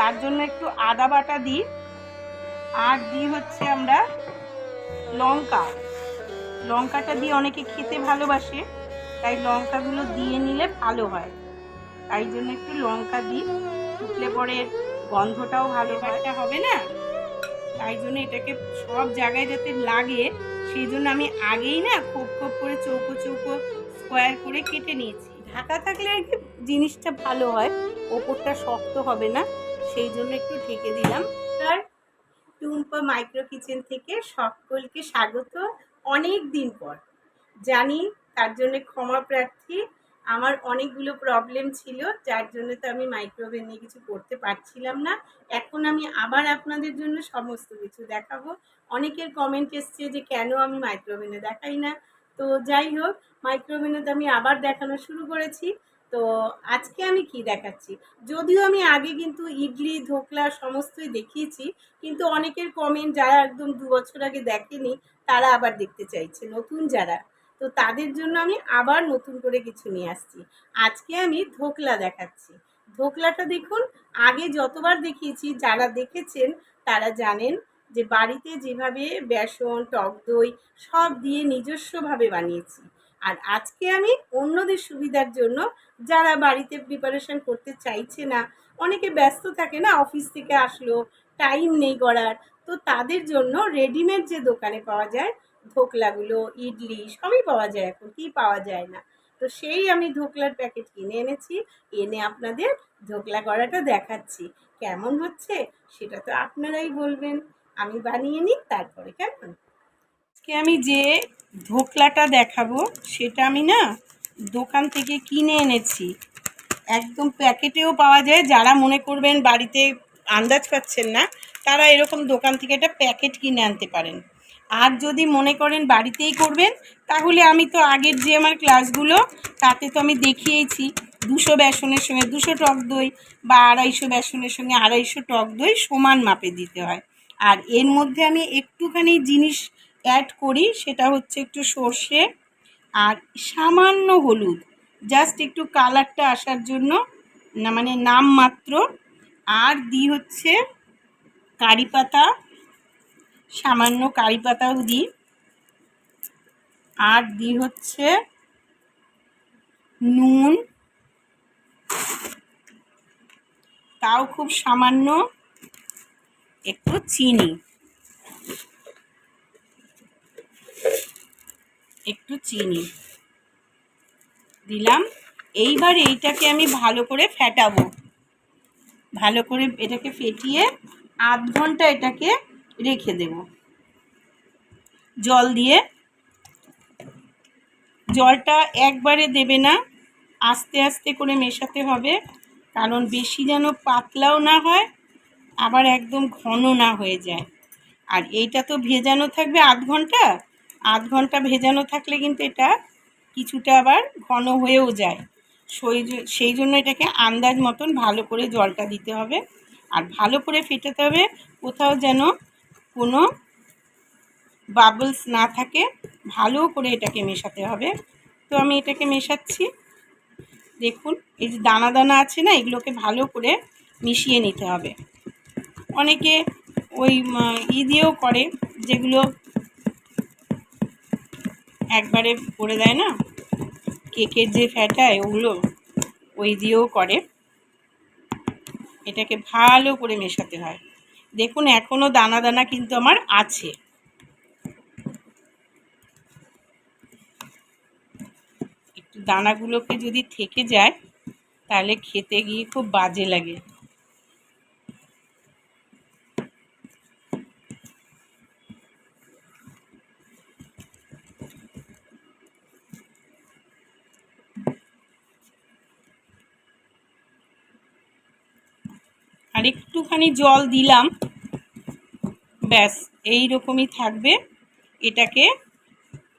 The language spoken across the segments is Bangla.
তার জন্য একটু আদা বাটা দিই, আর দিই হচ্ছে আমরা লঙ্কাটা দিয়ে অনেকে খেতে ভালোবাসে, তাই লঙ্কাগুলো দিয়ে নিলে ভালো হয়, তাই জন্য একটু লঙ্কা দিই। শুকলে পরে গন্ধটাও ভালো হবে না, তাই জন্য এটাকে সব জায়গায় যাতে লাগে সেই জন্য আমি আগেই না খোপ খোপ করে চৌকো চৌকো স্কোয়ার করে কেটে নিয়েছি। ঢাকা থাকলে আর কি জিনিসটা ভালো হয়, ওপরটা শক্ত হবে না, সেই জন্য একটু ঢেকে দিলাম। আর টুম্পা মাইক্রো কিচেন থেকে সকলকে স্বাগত। অনেক দিন পর, জানি তার জন্য ক্ষমা প্রার্থী। আমার অনেকগুলো প্রবলেম ছিল, যার জন্য তো আমি মাইক্রোওভেন নিয়ে কিছু করতে পারছিলাম না। এখন আমি আবার আপনাদের জন্য সমস্ত কিছু দেখাবো। অনেকের কমেন্ট এসছে যে কেন আমি মাইক্রোওভেনে দেখাই না, তো যাই হোক মাইক্রোওভেনে তো আমি আবার দেখানো শুরু করেছি। তো আজকে আমি কি দেখাচ্ছি, যদিও আমি আগে কিন্তু ইডলি ধোকলা সমস্তই দেখিয়েছি, কিন্তু অনেকের কমেন্ট যারা একদম 2 বছর আগে দেখেনি তারা আবার দেখতে চাইছে, নতুন যারা, তো তাদের জন্য আমি আবার নতুন করে কিছু নিয়ে আসছি। আজকে আমি ধোকলা দেখাচ্ছি। ধোকলাটা দেখুন, আগে যতবার দেখিয়েছি যারা দেখেছেন তারা জানেন যে বাড়িতে যেভাবে বেসন টক দই সব দিয়ে নিজস্বভাবে বানিয়েছি। আর আজকে আমি অন্যদের সুবিধার জন্য, যারা বাড়িতে প্রিপারেশন করতে চাইছে না, অনেকে ব্যস্ত থাকে না, অফিস থেকে আসলো টাইম নেই করার, তো তাদের জন্য রেডিমেড যে দোকানে পাওয়া যায় ধোকলাগুলো, ইডলি সবই পাওয়া যায়, এখন কি পাওয়া যায় না, তো সেই আমি ধোকলার প্যাকেট কিনে এনেছি, এনে আপনাদের ধোকলা করাটা দেখাচ্ছি। কেমন হচ্ছে সেটা তো আপনারাই বলবেন, আমি বানিয়ে নিই তারপরে কেমন। আজকে আমি যে ধোকলাটা দেখাবো সেটা আমি না দোকান থেকে কিনে এনেছি, একদম প্যাকেটেও পাওয়া যায়। যারা মনে করবেন বাড়িতে আন্দাজ পাচ্ছেন না, তারা এরকম দোকান থেকে একটা প্যাকেট কিনে আনতে পারেন। আর যদি মনে করেন বাড়িতেই করবেন, তাহলে আমি তো আগের যে আমার ক্লাসগুলো তাতে তো আমি দেখিয়েছি 200 বেসনের সঙ্গে 200 টক দই বা 250 বেসনের সঙ্গে 250 টক দই সমান মাপে দিতে হয়। আর এর মধ্যে আমি একটুখানি জিনিস অ্যাড করি, সেটা হচ্ছে একটু সর্ষে আর সামান্য হলুদ, জাস্ট একটু কালারটা আসার জন্য, না মানে নাম মাত্র। আর দিই হচ্ছে কারি পাতা, সামান্য কারি পাতাও দিই। আর দিই হচ্ছে নুন, তাও খুব সামান্য, একটু চিনি, দিলাম। এইবার এইটাকে আমি ভালো করে ফেটাবো, ভালো করে এটাকে ফেটিয়ে আধ ঘন্টা এটাকে রেখে দেব জল দিয়ে। জলটা একবারে দেবে না, আস্তে আস্তে করে মেশাতে হবে, কারণ বেশি যেন পাতলাও না হয় আবার একদম ঘন না হয়ে যায়। আর এইটা তো ভেজানো থাকবে আধ ঘন্টা ভেজানো থাকলে কিন্তু এটা কিছুটা আবার ঘন হয়েও যায়, সেই জন্য এটাকে আন্দাজ মতন ভালো করে জলটা দিতে হবে আর ভালো করে ফেটাতে হবে, কোথাও যেন কোনো বাবলস না থাকে, ভালো করে এটাকে মেশাতে হবে। তো আমি এটাকে মেশাচ্ছি, দেখুন এই যে দানা দানা আছে না, এগুলোকে ভালো করে মিশিয়ে নিতে হবে। অনেকে ওই দিয়েও করে, যেগুলো একবারে করে দেয় না, কেকের যে ফ্যাটায় ওগুলো, ওই দিয়েও করে। এটাকে ভালো করে মেশাতে হয়। দেখুন এখনও দানা দানা কিন্তু আমার আছে। একটু দানাগুলোকে যদি থেকে যায় তাহলে খেতে গিয়ে খুব বাজে লাগে। আর একটুখানি জল দিলাম, ব্যাস এই রকমই থাকবে। এটাকে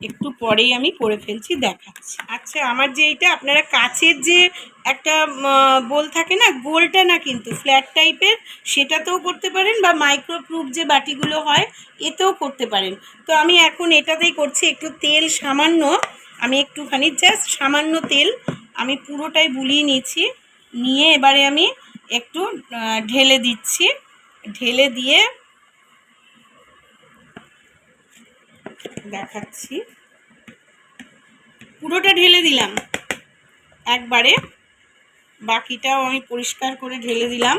একটু পরেই আমি করে ফেলছি, দেখাচ্ছি। আচ্ছা, আমার যে এটা আপনারা কাচের যে একটা বোল থাকে না, গোলটা না কিন্তু ফ্ল্যাট টাইপের, সেটাতেও করতে পারেন, বা মাইক্রোপ্রুফ যে বাটিগুলো হয় এতেও করতে পারেন। তো আমি এখন এটাতেই করছি। একটু তেল সামান্য, আমি একটুখানি জাস্ট সামান্য তেল আমি পুরোটাই বুলিয়ে নিয়েছি, নিয়ে এবারে আমি একটু ঢেলে দিচ্ছি, ঢেলে দিয়ে দেখাচ্ছি। পুরোটা ঢেলে দিলাম একবারে, বাকিটাও আমি পরিষ্কার করে ঢেলে দিলাম।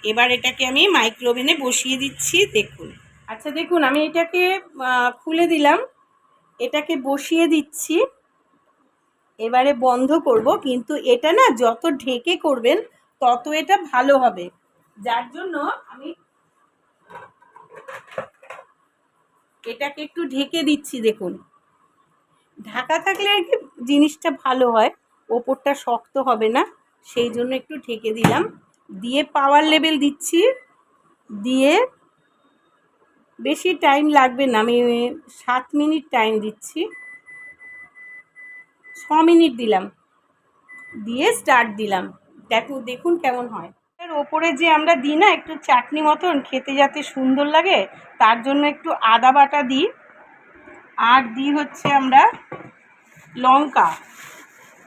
এবার এটাকে আমি মাইক্রোওভেনে বসিয়ে দিচ্ছি। দেখুন, আচ্ছা দেখুন, আমি এটাকে খুলে দিলাম, এটাকে বসিয়ে দিচ্ছি। এবারে বন্ধ করব, কিন্তু এটা না যত ঢেকে করবেন তত এটা ভালো হবে, যার জন্য আমি এটাকে একটু ঢেকে দিচ্ছি। দেখুন, ঢাকা থাকলে আর কি জিনিসটা ভালো হয়, ওপরটা শক্ত হবে না, সেই জন্য একটু ঢেকে দিলাম। দিয়ে পাওয়ার লেভেল দিচ্ছি, দিয়ে বেশি টাইম লাগবে না, আমি 7 মিনিট টাইম দিচ্ছি, 6 মিনিট দিলাম, দিয়ে স্টার্ট দিলাম। দেখুন কেমন হয়। এর ওপরে যে আমরা দিই না একটু চাটনি মতন, খেতে যাতে সুন্দর লাগে তার জন্য একটু আদা বাটা দিই, আর দিই হচ্ছে আমরা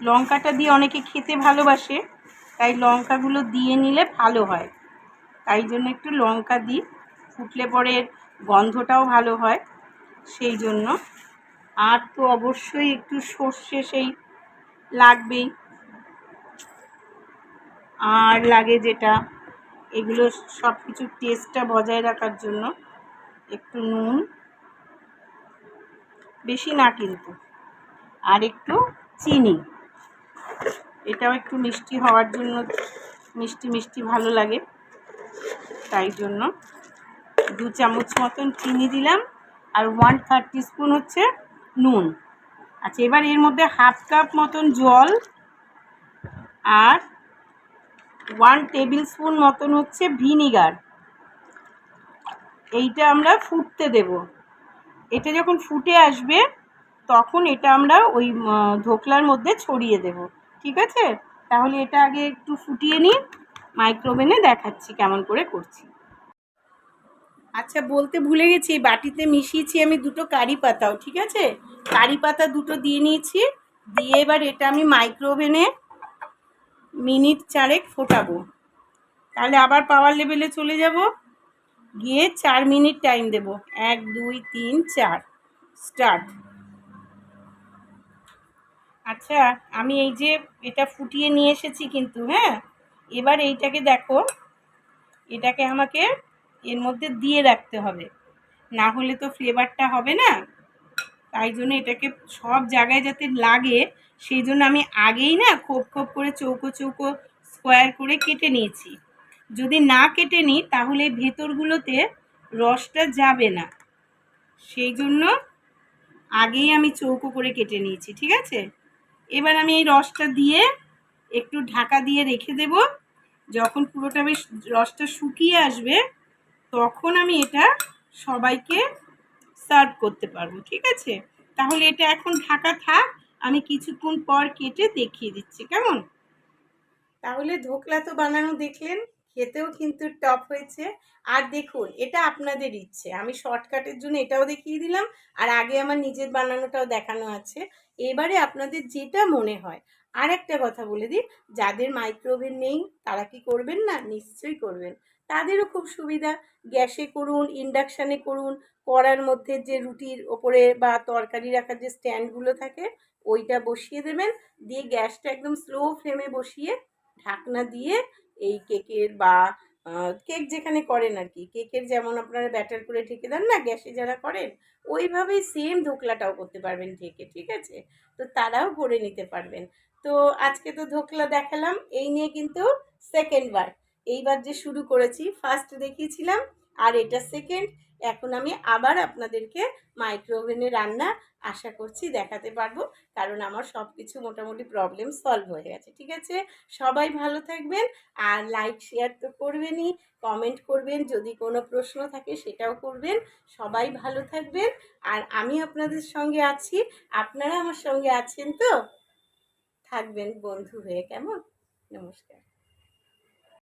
লঙ্কাটা দিয়ে অনেকে খেতে ভালোবাসে, তাই লঙ্কাগুলো দিয়ে নিলে ভালো হয়, তাই জন্য একটু লঙ্কা দিই, ফুটলে পরে গন্ধটাও ভালো হয় সেই জন্য। আর তো অবশ্যই একটু সর্ষে সেই লাগবেই, আর লাগে যেটা, এগুলো সব কিছু টেস্টটা বজায় রাখার জন্য একটু নুন, বেশি না কিন্তু, আর একটু চিনি, এটাও একটু মিষ্টি হওয়ার জন্য, মিষ্টি মিষ্টি ভালো লাগে তাই জন্য 2 চামচ মতন চিনি দিলাম, আর 1/3 টিস্পুন হচ্ছে নুন। আচ্ছা, এবার এর মধ্যে 1/2 কাপ মতন জল, আর 1 টেবিল স্পুন মতন হচ্ছে ভিনিগার। এইটা আমরা ফুটতে দেব। এটা যখন ফুটে আসবে তখন এটা আমরা ওই ধোকলার মধ্যে ছড়িয়ে দেব, ঠিক আছে? তাহলে এটা আগে একটু ফুটিয়ে নিই, মাইক্রোওভেনে দেখাচ্ছি কেমন করে করছি। আচ্ছা, বলতে ভুলে গেছি, বাটিতে মিশিয়েছি আমি 2টো কারি পাতাও, ঠিক আছে? কারি পাতা 2টো দিয়ে নিয়েছি, দিয়ে এবার এটা আমি মাইক্রোওভেনে মিনিট 4 ফোটাবো। তাহলে আবার পাওয়ার লেভেলে চলে যাব, গিয়ে 4 মিনিট টাইম দেব। 1 2 3 4 স্টার্ট। আচ্ছা, আমি এই যে এটা ফুটিয়ে নিয়ে এসেছি কিন্তু, হ্যাঁ, এবার এইটাকে দেখো, এটাকে আমাকে এর মধ্যে দিয়ে রাখতে হবে, না হলে তো ফ্লেভারটা হবে না, তাই জন্য এটাকে সব জায়গায় যাতে লাগে সেই জন্য আমি আগেই না খোপ খোপ করে চৌকো চৌকো স্কোয়ার করে কেটে নিয়েছি। যদি না কেটে নিই তাহলে ভেতরগুলোতে রসটা যাবে না, সেই জন্য আগেই আমি চৌকো করে কেটে নিয়েছি, ঠিক আছে? এবার আমি এই রসটা দিয়ে একটু ঢাকা দিয়ে রেখে দেব। যখন পুরোটা বেশ রসটা শুকিয়ে আসবে তখন আমি এটা সবাইকে সার্ভ করতে পারবো, ঠিক আছে? তাহলে এটা এখন ঢাকা থাক, আমি কিছুক্ষণ পর কেটে দেখিয়ে দিচ্ছি কেমন। তাহলে ধোকলা তো বানানো দেখলেন, খেতেও কিন্তু টপ হয়েছে। আর দেখুন, এটা আপনাদের ইচ্ছে, আমি শর্টকাটের জন্য এটাও দেখিয়ে দিলাম, আর আগে আমার নিজের বানানোটাও দেখানো আছে। এবারে আপনাদের যেটা মনে হয়। আর একটা কথা বলে দিই, যাদের মাইক্রোওভেন নেই তারা কি করবেন না? নিশ্চয়ই করবেন, তাদেরও খুব সুবিধা। গ্যাসে করুন, ইন্ডাকশানে করুন, কড়ার মধ্যে যে রুটির ওপরে বা তরকারি রাখার যে স্ট্যান্ডগুলো থাকে ওইটা বসিয়ে দেবেন, দিয়ে গ্যাসটা একদম স্লো ফ্লেমে বসিয়ে ঢাকনা দিয়ে এই কেকের বা কেক যেখানে করেন আর কি, কেকের যেমন আপনারা ব্যাটার করে ঢেকে দেন না গ্যাসে যারা করেন, ওইভাবেই সেম ধোকলাটাও করতে পারবেন ঢেকে, ঠিক আছে? তো তারাও করে নিতে পারবেন। তো আজকে তো ধোকলা দেখালাম, এই নিয়ে কিন্তু সেকেন্ড বার, এইবার যে শুরু করেছি, ফার্স্ট দেখিয়েছিলাম আর এটা সেকেন্ড। এখন আমি আবার আপনাদেরকে মাইক্রোওভেনে রান্না আশা করছি দেখাতে পারবো, কারণ আমার সব কিছু মোটামুটি প্রবলেম সলভ হয়ে গেছে, ঠিক আছে? সবাই ভালো থাকবেন, আর লাইক শেয়ার তো করবেনই, কমেন্ট করবেন, যদি কোনো প্রশ্ন থাকে সেটাও করবেন। সবাই ভালো থাকবেন, আর আমি আপনাদের সঙ্গে আছি, আপনারা আমার সঙ্গে আছেন তো? থাকবেন বন্ধু হয়ে, কেমন? নমস্কার।